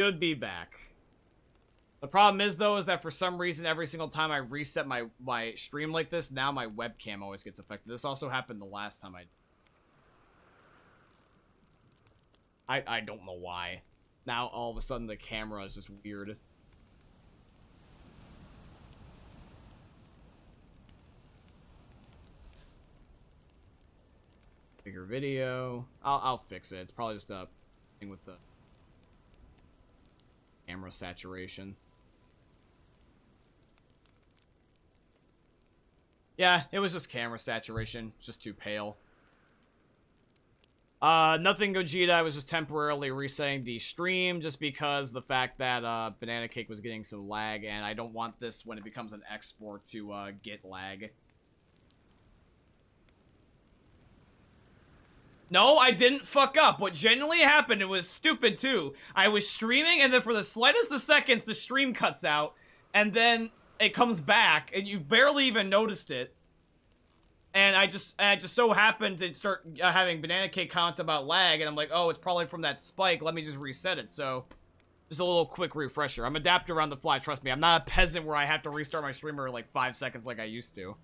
Should be back. The problem is, though, is that for some reason, every single time I reset my stream like this, now my webcam always gets affected. This also happened the last time I don't know why. Now, all of a sudden, the camera is just weird. Bigger video. I'll fix it. It's probably just a thing with the camera saturation. Yeah, it was just camera saturation. It's just too pale. Nothing Gogeta. I was just temporarily resetting the stream just because the fact that Banana Cake was getting some lag, and I don't want this when it becomes an export to get lag. No, I didn't fuck up. What genuinely happened, it was stupid too. I was streaming, and then for the slightest of seconds, the stream cuts out, and then it comes back, and you barely even noticed it. And I just so happened to start having Banana Cake comments about lag, and I'm like, oh, it's probably from that spike. Let me just reset it. So, just a little quick refresher. I'm adapting on the fly. Trust me, I'm not a peasant where I have to restart my streamer in like 5 seconds like I used to.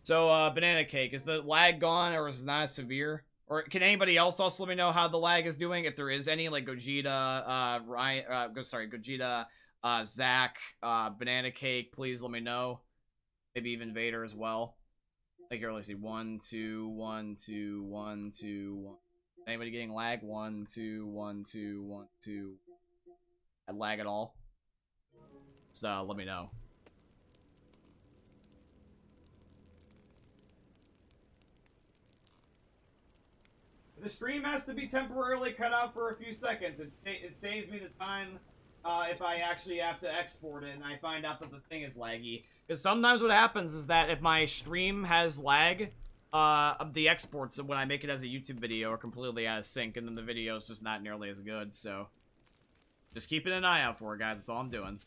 So, Banana Cake, is the lag gone, or is it not as severe? Or can anybody else also let me know how the lag is doing? If there is any, like Gogeta, Gogeta, Zach, Banana Cake, please let me know. Maybe even Vader as well. Like, here, let's see. 1, 2, 1, 2, 1, 2, 1. Anybody getting lag? 1, 2, 1, 2, 1, 2. Lag at all? So, let me know. The stream has to be temporarily cut out for a few seconds. It saves me the time if I actually have to export it and I find out that the thing is laggy. Because sometimes what happens is that if my stream has lag, the exports when I make it as a YouTube video are completely out of sync, and then the video is just not nearly as good. So just keeping an eye out for it, guys. That's all I'm doing.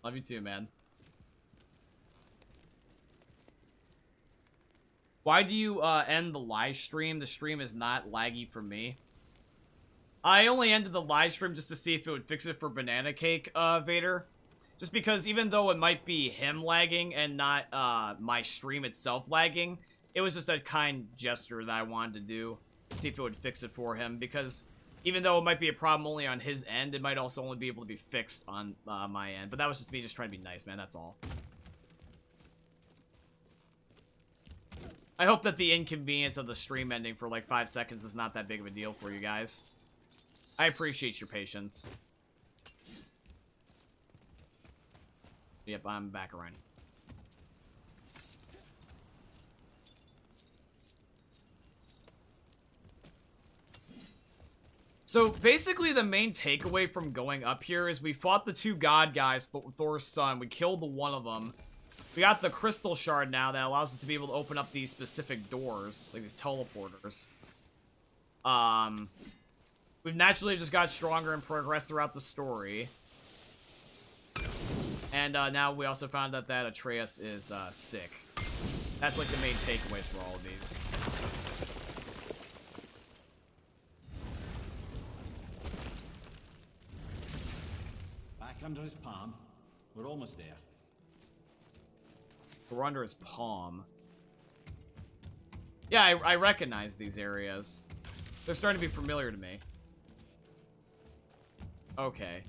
Love you too, man. Why do you end the live stream? The stream is not laggy for me. I only ended the live stream just to see if it would fix it for Banana Cake, Vader. Just because even though it might be him lagging and not my stream itself lagging, it was just a kind gesture that I wanted to do. See if it would fix it for him, because even though it might be a problem only on his end, it might also only be able to be fixed on my end. But that was just me just trying to be nice, man. That's all. I hope that the inconvenience of the stream ending for like 5 seconds is not that big of a deal for you guys. I appreciate your patience. Yep, I'm back around. So, basically, the main takeaway from going up here is we fought the 2 god guys, Thor's son. We killed the one of them. We got the crystal shard now that allows us to be able to open up these specific doors, like these teleporters. We've naturally just got stronger and progressed throughout the story. And now we also found out that Atreus is sick. That's like the main takeaways for all of these. Under his palm. We're almost there. We're under his palm. Yeah, I recognize these areas. They're starting to be familiar to me. Okay.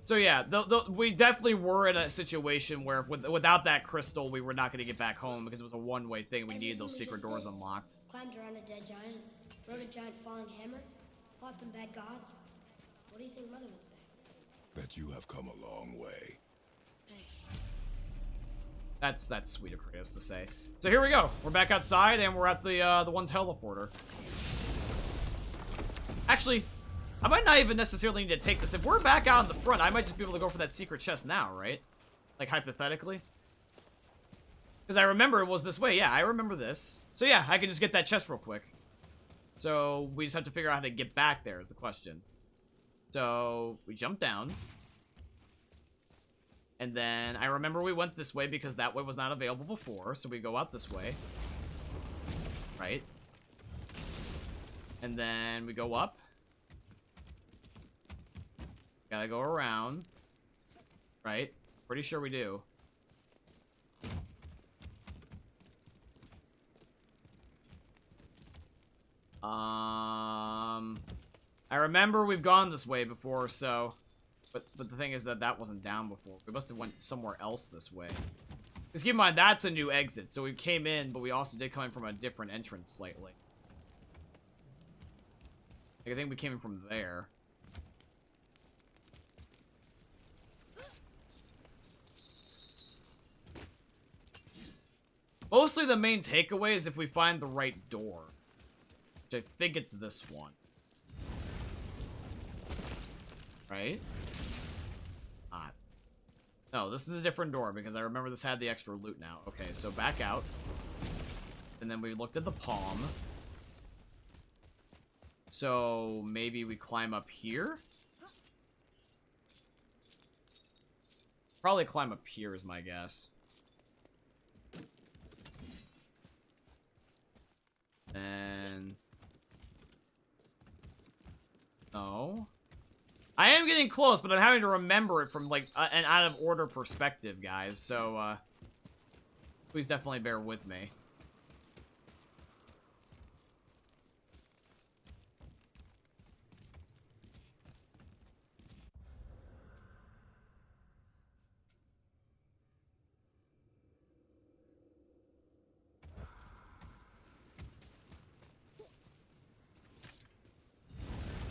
So yeah, we definitely were in a situation where without that crystal, we were not going to get back home because it was a one-way thing. We needed those secret doors unlocked. Climbed around a dead giant, rode a giant falling hammer, fought some bad gods. What do you think Mother would say? Bet you have come a long way. That's sweet of Kratos to say. So here we go. We're back outside and we're at the one teleporter. Actually, I might not even necessarily need to take this. If we're back out in the front, I might just be able to go for that secret chest now, right? Like hypothetically. Because I remember it was this way. Yeah, I remember this. So yeah, I can just get that chest real quick. So we just have to figure out how to get back there is the question. So we jump down. And then I remember we went this way because that way was not available before. So we go out this way. Right? And then we go up. Gotta go around. Right? Pretty sure we do. I remember we've gone this way before, so... But the thing is that that wasn't down before. We must have went somewhere else this way. Just keep in mind, that's a new exit. So we came in, but we also did come in from a different entrance slightly. Like, I think we came in from there. Mostly the main takeaway is if we find the right door. Which I think it's this one. Right? No, this is a different door because I remember this had the extra loot now. Okay, so back out. And then we looked at the palm. So maybe we climb up here? Probably climb up here is my guess. And... No. I am getting close, but I'm having to remember it from, like, an out-of-order perspective, guys. So, please definitely bear with me.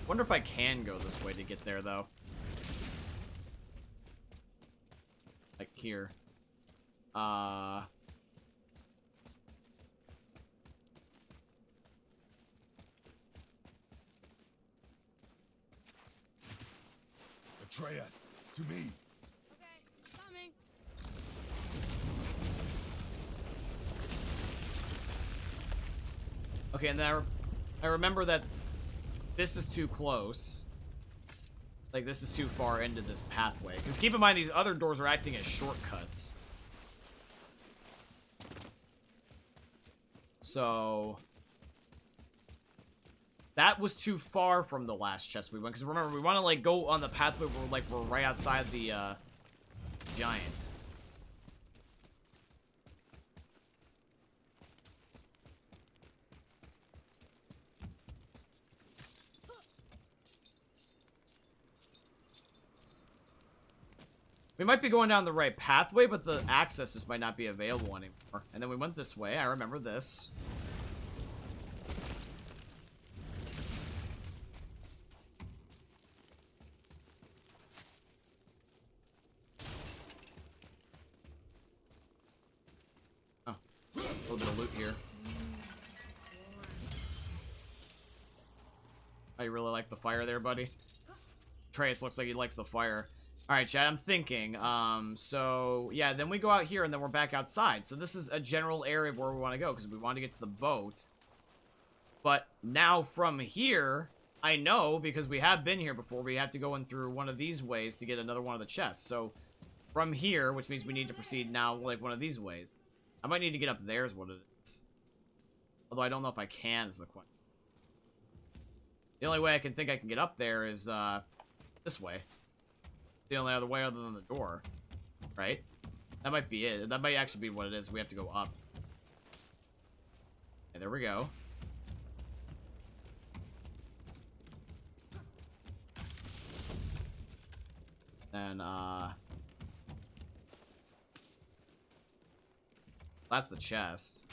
Wonder if I can go this way to get there, though. Like here. Atreus, to me. Okay, coming. Okay, and then I remember that this is too close. Like, this is too far into this pathway. Because keep in mind, these other doors are acting as shortcuts. So... that was too far from the last chest we went. Because remember, we want to, like, go on the pathway where, like, we're right outside the, giant. We might be going down the right pathway, but the access just might not be available anymore. And then we went this way. I remember this. Oh, a little bit of loot here. Oh, you really like the fire there, buddy? Atreus looks like he likes the fire. Alright, Chad, I'm thinking. So, yeah, then we go out here, and then we're back outside. So this is a general area of where we want to go, because we want to get to the boat. But now from here, I know, because we have been here before, we have to go in through one of these ways to get another one of the chests. So, from here, which means we need to proceed now, like, one of these ways. I might need to get up there is what it is. Although I don't know if I can is the question. The only way I can think I can get up there is, this way. The only other way other than the door, right? That might be it. That might actually be what it is. We have to go up. Okay, there we go. And, that's the chest.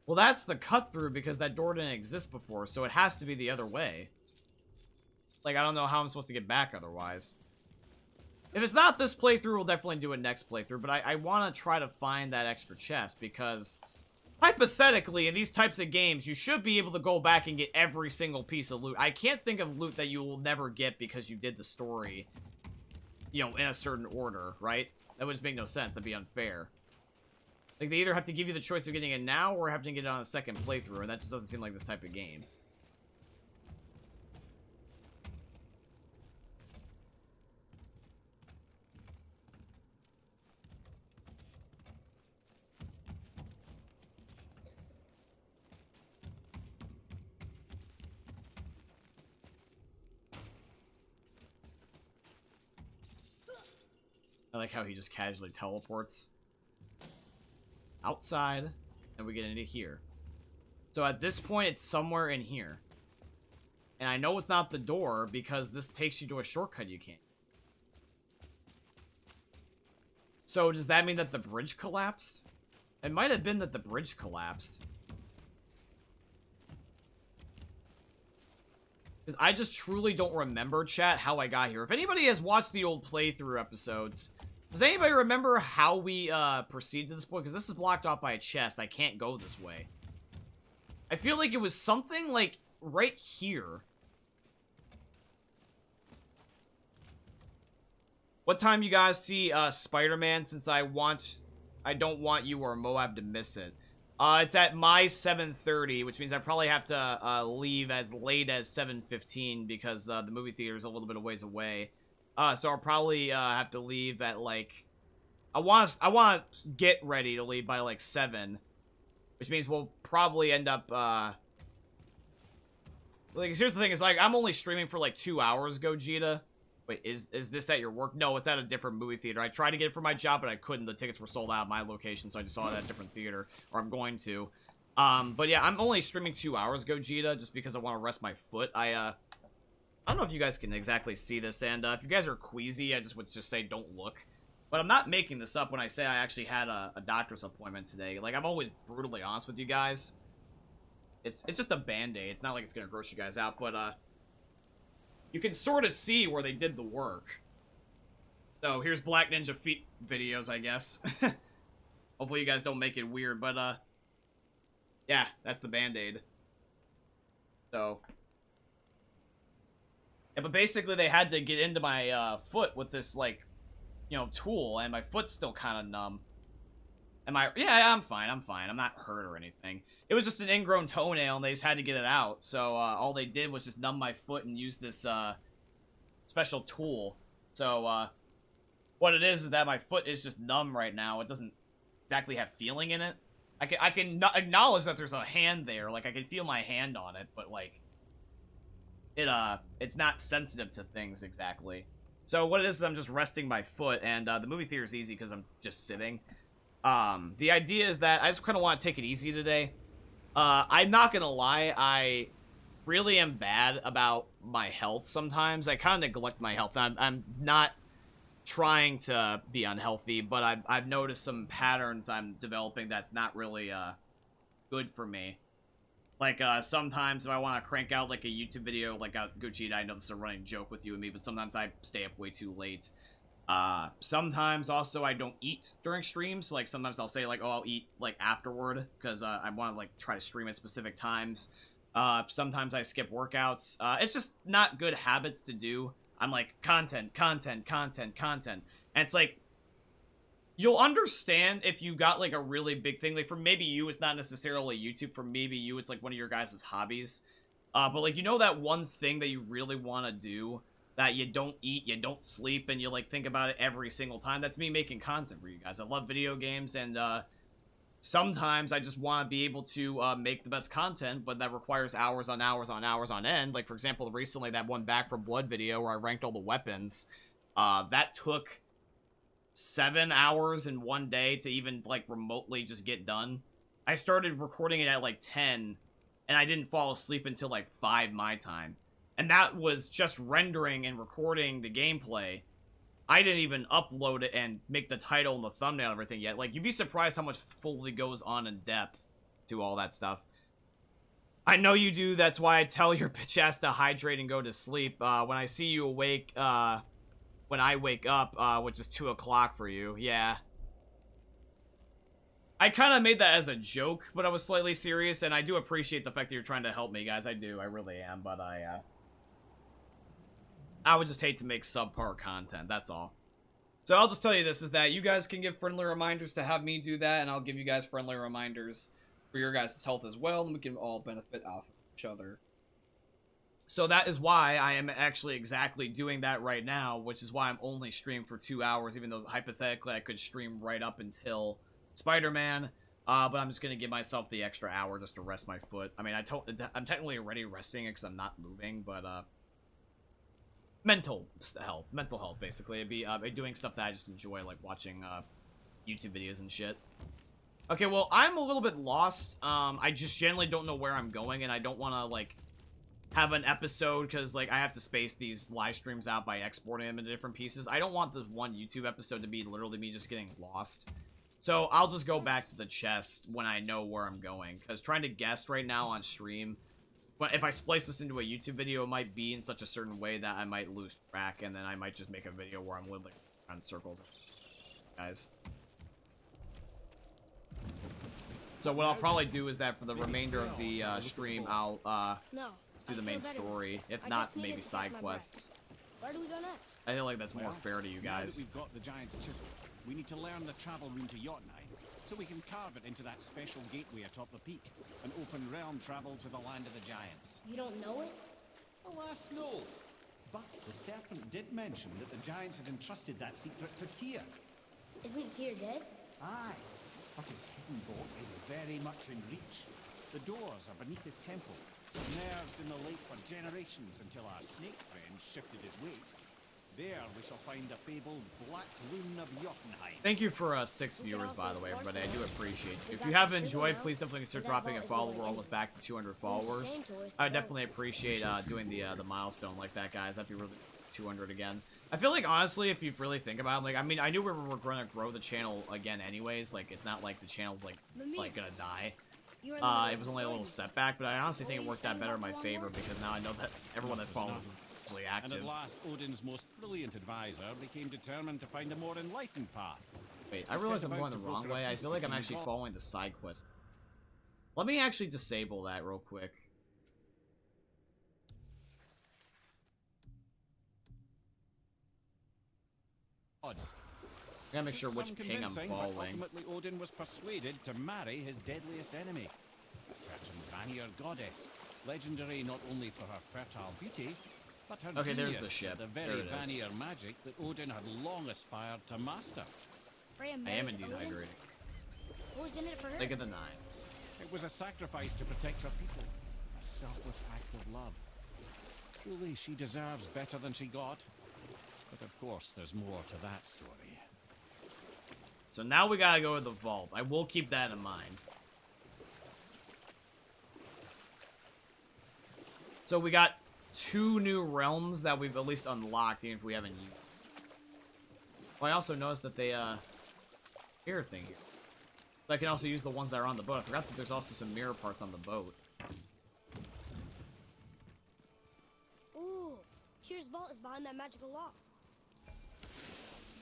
Well, that's the cut-through because that door didn't exist before, so it has to be the other way. Like, I don't know how I'm supposed to get back otherwise. If it's not this playthrough, we'll definitely do a next playthrough, but I want to try to find that extra chest, because hypothetically, in these types of games, you should be able to go back and get every single piece of loot. I can't think of loot that you will never get because you did the story, you know, in a certain order, right? That would just make no sense. That'd be unfair. Like, they either have to give you the choice of getting it now, or have to get it on a second playthrough, and that just doesn't seem like this type of game. I like how he just casually teleports outside, and we get into here. So at this point, it's somewhere in here. And I know it's not the door, because this takes you to a shortcut you can't. So does that mean that the bridge collapsed? It might have been that the bridge collapsed. Because I just truly don't remember, chat, how I got here. If anybody has watched the old playthrough episodes, does anybody remember how we proceed to this point? Because this is blocked off by a chest. I can't go this way. I feel like it was something like right here. What time you guys see Spider-Man, since I don't want you or Moab to miss it? It's at my 7:30, which means I probably have to leave as late as 7:15 because the movie theater is a little bit of ways away. So I'll probably have to leave at like I want to get ready to leave by like 7, which means we'll probably end up like, here's the thing, is like I'm only streaming for like 2 hours, Gogeta. Wait, is this at your work? No, it's at a different movie theater. I tried to get it for my job, but I couldn't. The tickets were sold out at my location, so I just saw it at a different theater, or I'm going to. But yeah, I'm only streaming 2 hours, Gogeta, just because I want to rest my foot. I don't know if you guys can exactly see this, and if you guys are queasy, I just would just say don't look. But I'm not making this up when I say I actually had a doctor's appointment today. Like, I'm always brutally honest with you guys. It's just a band-aid. It's not like it's gonna gross you guys out, but you can sort of see where they did the work. So here's Black Ninja feet videos, I guess. Hopefully you guys don't make it weird, but yeah, that's the band-aid. So yeah, but basically they had to get into my foot with this, like, you know, tool, and my foot's still kind of numb. Yeah, I'm fine. I'm not hurt or anything. It was just an ingrown toenail, and they just had to get it out. So all they did was just numb my foot and use this special tool. So what it is that my foot is just numb right now. It doesn't exactly have feeling in it. I can acknowledge that there's a hand there. Like, I can feel my hand on it, but like it's not sensitive to things exactly. So what it is I'm just resting my foot, and the movie theater is easy because I'm just sitting. The idea is that I just kind of want to take it easy today. I'm not gonna lie, I really am bad about my health sometimes. I kind of neglect my health. I'm not trying to be unhealthy, but I've noticed some patterns I'm developing that's not really good for me. Like, sometimes if I want to crank out, like, a YouTube video, like, Gogeta, I know this is a running joke with you and me, but sometimes I stay up way too late. Sometimes also I don't eat during streams. Like, sometimes I'll say, like, oh, I'll eat, like, afterward, because I want to, like, try to stream at specific times. Sometimes I skip workouts. It's just not good habits to do. I'm like, content. And it's like, you'll understand if you got, like, a really big thing. Like, for maybe you, it's not necessarily YouTube. For maybe you, it's, like, one of your guys' hobbies. But, like, you know that one thing that you really want to do, that you don't eat, you don't sleep, and you, like, think about it every single time? That's me making content for you guys. I love video games, and, sometimes I just want to be able to, make the best content, but that requires hours on hours on hours on end. Like, for example, recently, that one Back 4 Blood video where I ranked all the weapons, that took 7 hours in one day to even, like, remotely just get done. I started recording it at, like, 10, and I didn't fall asleep until, like, 5 my time. And that was just rendering and recording the gameplay. I didn't even upload it and make the title and the thumbnail and everything yet. Like, you'd be surprised how much fully goes on in depth to all that stuff. I know you do. That's why I tell your bitch ass to hydrate and go to sleep. When I see you awake, when when I wake up, which is 2 o'clock for you. Yeah. I kind of made that as a joke, but I was slightly serious, and I do appreciate the fact that you're trying to help me, guys. I do. I really am, but I would just hate to make subpar content. That's all. So I'll just tell you this, is that you guys can give friendly reminders to have me do that, and I'll give you guys friendly reminders for your guys' health as well, and we can all benefit off of each other. So that is why I am actually exactly doing that right now, which is why I'm only streaming for 2 hours, even though hypothetically I could stream right up until Spider-Man, but I'm just going to give myself the extra hour just to rest my foot. I mean, I'm technically already resting it because I'm not moving, but mental health, basically. It'd be doing stuff that I just enjoy, like watching YouTube videos and shit. Okay, well, I'm a little bit lost. I just generally don't know where I'm going, and I don't want to, like, have an episode, because, like, I have to space these live streams out by exporting them into different pieces. I don't want the one YouTube episode to be literally me just getting lost. So I'll just go back to the chest when I know where I'm going, because trying to guess right now on stream, but if I splice this into a YouTube video, it might be in such a certain way that I might lose track, and then I might just make a video where I'm literally around circles. Guys. So what I'll probably do is that for the remainder of the stream, I'll do the main story, if not maybe side quests. Where do we go next? I feel like that's more fair to you Now that guys. we've got the giant's chisel, we need to learn the travel rune to Jotunheim, so we can carve it into that special gateway atop the peak, and open realm travel to the land of the giants. You don't know it? Alas, no. But the serpent did mention that the giants had entrusted that secret to Tyr. Isn't Tyr dead? Aye, but his hidden boat is very much in reach. The doors are beneath his temple, submerged in the lake for generations until our snake friend shifted his weight. There we shall find the fabled Black Rune of Jotunheim. Thank you for 6 viewers, by the way, everybody. I do appreciate you. If you have enjoyed, please definitely consider dropping a follow. We're almost back to 200 followers. I would definitely appreciate doing the milestone like that, guys. That'd be really 200 again. I feel like, honestly, if you really think about it, like, I mean, I knew we were going to grow the channel again anyways. Like, it's not like the channel's, like gonna die. It was only a little setback, but I honestly think it worked out better in my favor, because now I know that everyone that follows is actually active. And at last, Odin's most brilliant advisor became determined to find a more enlightened path. Wait, I realize I'm going the wrong way. I feel like I'm actually following the side quest. Let me actually disable that real quick. Odds. I gotta make sure which ping I'm following. Ultimately, Odin was persuaded to marry his deadliest enemy, a certain Vanir goddess, legendary not only for her fertile beauty, but her Okay, there's genius the ship. at the There very it is. Vanir magic that Odin had long aspired to master. Freya I am married indeed Odin? hydrating. What was in it for her? Look at the 9. It was a sacrifice to protect her people, a selfless act of love. Truly, she deserves better than she got. But of course, there's more to that story. So now we gotta go to the vault. I will keep that in mind. So we got 2 new realms that we've at least unlocked, even if we haven't used. Well, I also noticed that they, mirror thing here. So I can also use the ones that are on the boat. I forgot that there's also some mirror parts on the boat. Ooh, Tyr's vault is behind that magical lock.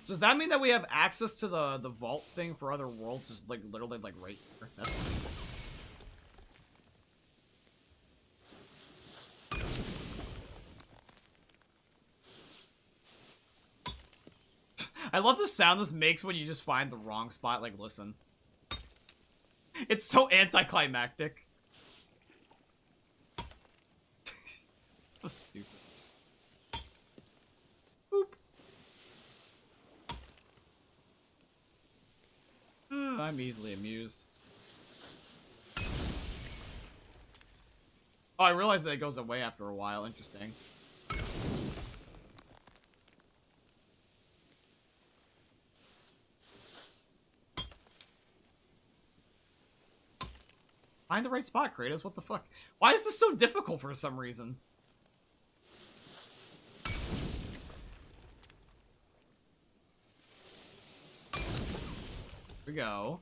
Does that mean that we have access to the vault thing for other worlds, just like literally like right here? That's I love the sound this makes when you just find the wrong spot. Like, listen. It's so anticlimactic. So stupid. Boop. I'm easily amused. Oh, I realized that it goes away after a while. Interesting. Find the right spot, Kratos. What the fuck? Why is this so difficult for some reason? Here we go.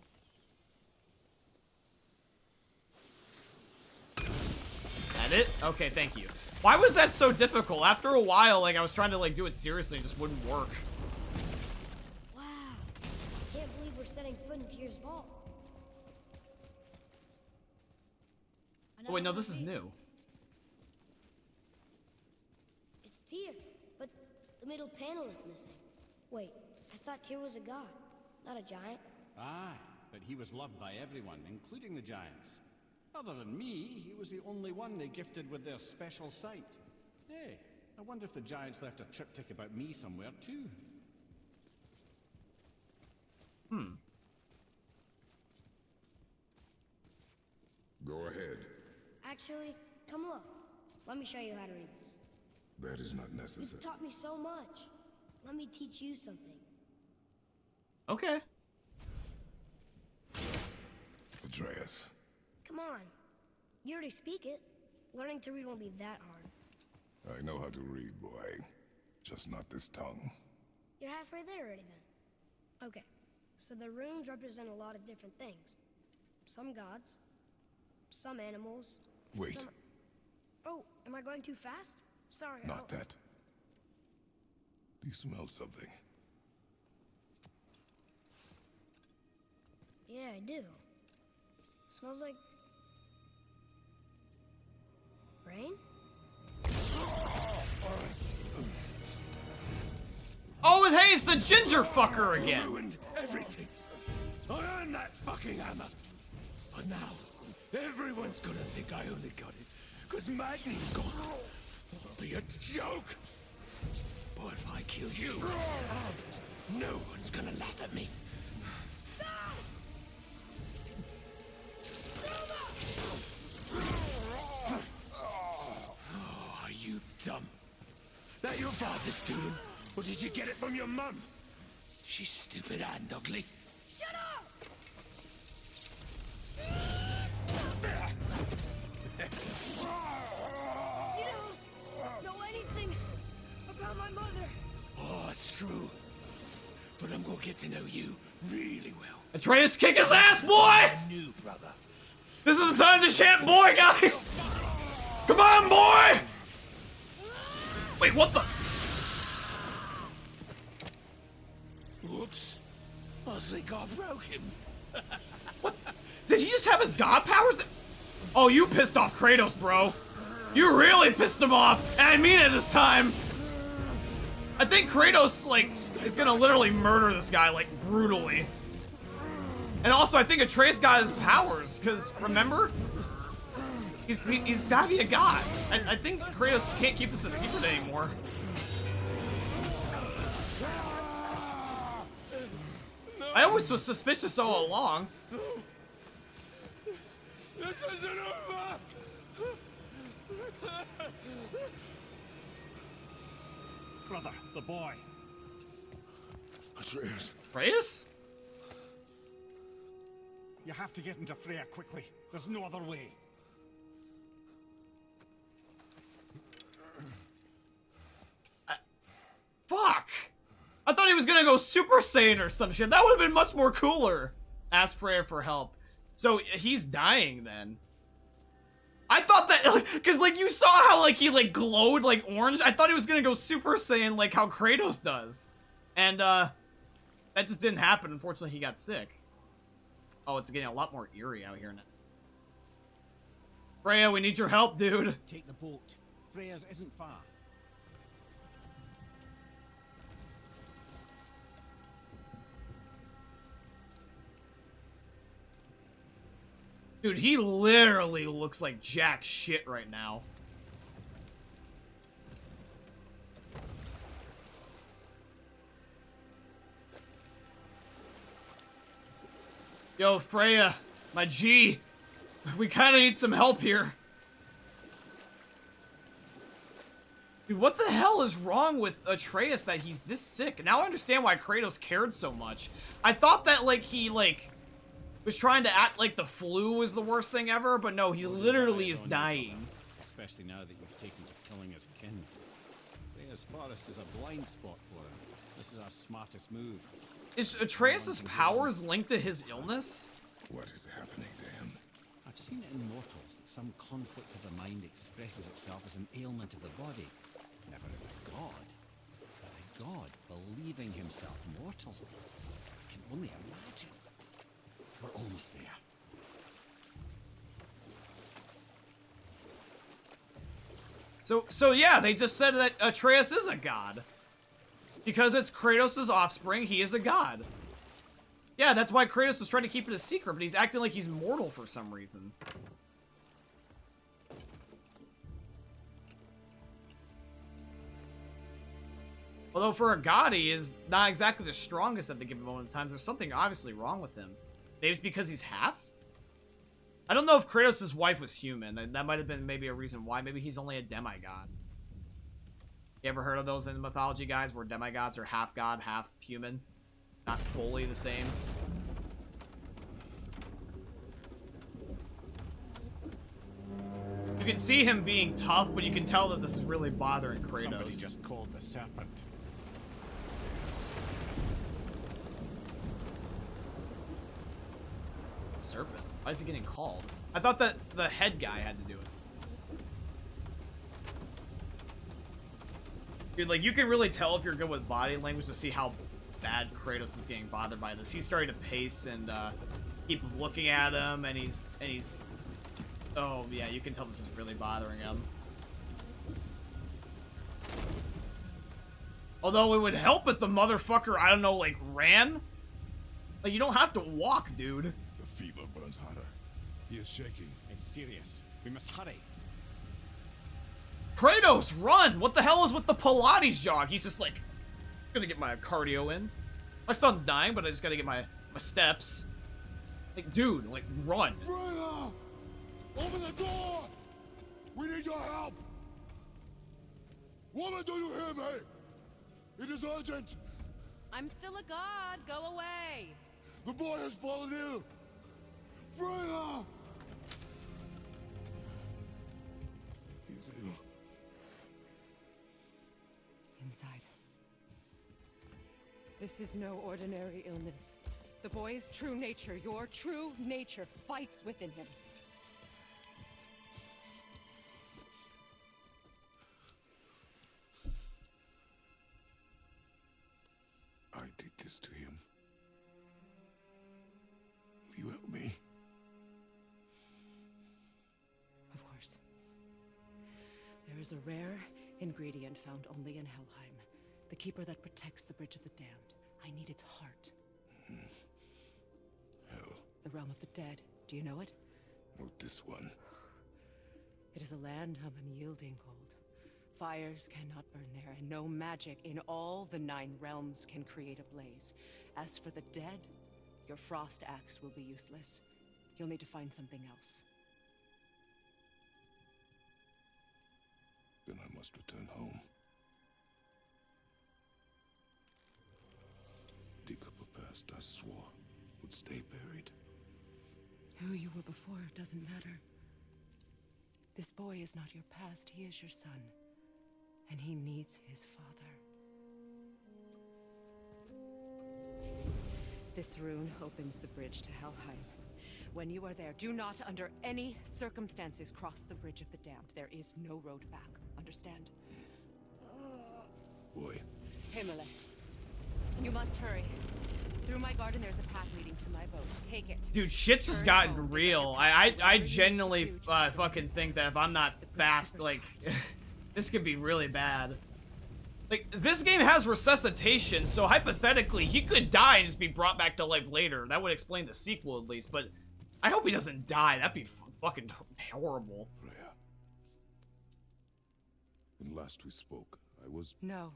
That it? Okay, thank you. Why was that so difficult? After a while, like, I was trying to, like, do it seriously, it just wouldn't work. Wow. Can't believe we're setting foot in Tyr's vault. Oh, wait, no, this is new. It's Tyr, but the middle panel is missing. Wait, I thought Tyr was a god, not a giant. Aye, but he was loved by everyone, including the giants. Other than me, he was the only one they gifted with their special sight. Hey, I wonder if the giants left a triptych about me somewhere, too. Go ahead. Actually, come look. Let me show you how to read this. That is not necessary. You've taught me so much. Let me teach you something. Okay. Atreus. Come on. You already speak it. Learning to read won't be that hard. I know how to read, boy. Just not this tongue. You're halfway there already then. Okay, so the runes represent a lot of different things. Some gods, some animals. Wait. Some... Oh, am I going too fast? Sorry. Not that. Do you smell something? Yeah, I do. Smells like... rain? Oh, hey, it's the ginger fucker again. Ruined everything. I earned that fucking hammer. But now, everyone's gonna think I only got it because Magni's gone. It'll be a joke. But if I kill you, no one's gonna laugh at me. Oh, are you dumb? That your father's doing? Or did you get it from your mum? She's stupid and ugly. Shut up! You don't know anything about my mother. Oh, it's true. But I'm gonna get to know you really well. Atreus, kick his ass, boy! New brother. This is the time to chant boy, guys! Come on, boy! Wait, what the? Whoops. I think I broke him. What? Did he just have his god powers? Oh, you pissed off Kratos, bro. You really pissed him off, and I mean it this time. I think Kratos, like, is gonna literally murder this guy, like, brutally. And also, I think Atreus got his powers, because, remember? He's gotta be a god. I think Kratos can't keep this a secret anymore. I always was suspicious all along. This isn't over! Brother, the boy. Atreus. Atreus? You have to get into Freya quickly. There's no other way. Fuck! I thought he was gonna go Super Saiyan or some shit. That would have been much more cooler. Ask Freya for help. So he's dying then. I thought that, because like you saw how like he like glowed like orange. I thought he was gonna go Super Saiyan like how Kratos does. And that just didn't happen. Unfortunately, he got sick. Oh, it's getting a lot more eerie out here now. Freya, we need your help, dude. Take the boat. Freya's isn't far. Dude, he literally looks like jack shit right now. Yo, Freya, my G, we kind of need some help here. Dude, what the hell is wrong with Atreus that he's this sick? Now I understand why Kratos cared so much. I thought that, like, he, like, was trying to act like the flu was the worst thing ever, but no, he literally is dying. Especially now that you've taken to killing his kin. Freya's forest is a blind spot for him. This is our smartest move. Is Atreus' powers linked to his illness? What is happening to him? I've seen it in mortals that some conflict of the mind expresses itself as an ailment of the body. Never in a god. But a god believing himself mortal. I can only imagine. We're almost there. So yeah, they just said that Atreus is a god. Because it's Kratos' offspring, he is a god. Yeah, that's why Kratos is trying to keep it a secret, but he's acting like he's mortal for some reason. Although for a god, he is not exactly the strongest at the given moment in time. There's something obviously wrong with him. Maybe it's because he's half? I don't know if Kratos' wife was human, and that might have been maybe a reason why. Maybe he's only a demigod. You ever heard of those in mythology, guys, where demigods are half god, half human? Not fully the same. You can see him being tough, but you can tell that this is really bothering Kratos. Somebody just called the serpent. Serpent? Why is he getting called? I thought that the head guy had to do it. Dude, like, you can really tell if you're good with body language to see how bad Kratos is getting bothered by this. He's starting to pace and keep looking at him, and he's oh yeah, you can tell this is really bothering him. Although it would help if the motherfucker, I don't know, like, ran. Like, you don't have to walk, dude. The fever burns hotter. He is shaking. It's serious. We must hurry. Kratos, run! What the hell is with the Pilates jog? He's just like, gonna get my cardio in. My son's dying, but I just gotta get my steps. Like, dude, like, run. Freya! Open the door! We need your help! Woman, do you hear me? It is urgent! I'm still a god. Go away. The boy has fallen ill! Freya! He is ill. Inside. This is no ordinary illness. The boy's true nature, your true nature, fights within him. I did this to him. Will you help me? Of course. There is a rare ingredient found only in Helheim. The keeper that protects the Bridge of the Damned. I need its heart. Hell, The realm of the dead. Do you know it? not this one. It is a land of unyielding cold. Fires cannot burn there, and no magic in all the 9 realms can create a blaze. As for the dead, your frost axe will be useless. You'll need to find something else. Then I must return home. Dig up a past I swore would stay buried. Who you were before doesn't matter. This boy is not your past, he is your son. And he needs his father. This rune opens the bridge to Helheim. When you are there, do not under any circumstances cross the Bridge of the Damned. There is no road back. Understand? Boy, Himalay. You must hurry. Through my garden, there's a path leading to my boat. Take it. Dude, shit's just gotten real. I genuinely fucking think that if I'm not fast, like, this could be really bad. Like, this game has resuscitation, so hypothetically, he could die and just be brought back to life later. That would explain the sequel, at least, but I hope he doesn't die. That'd be fucking horrible. Freya. When last we spoke, I was... No.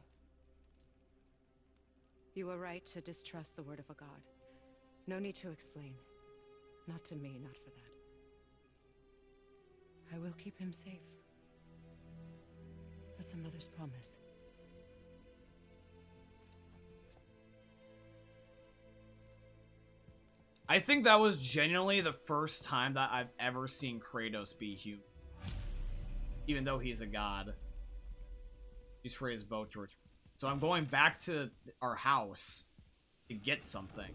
You were right to distrust the word of a god. No need to explain. Not to me, not for that. I will keep him safe. That's a mother's promise. I think that was genuinely the first time that I've ever seen Kratos be human. Even though he's a god. He's for his boat to return. So I'm going back to our house to get something.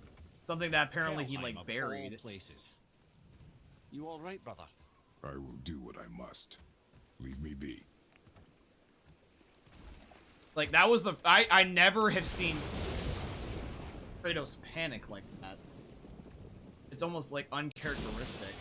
Something that apparently he, like, Helheim of buried. all places. You all right, brother? I will do what I must. Leave me be. Like, that was the... I never have seen Kratos panic like that. It's almost, like, uncharacteristic.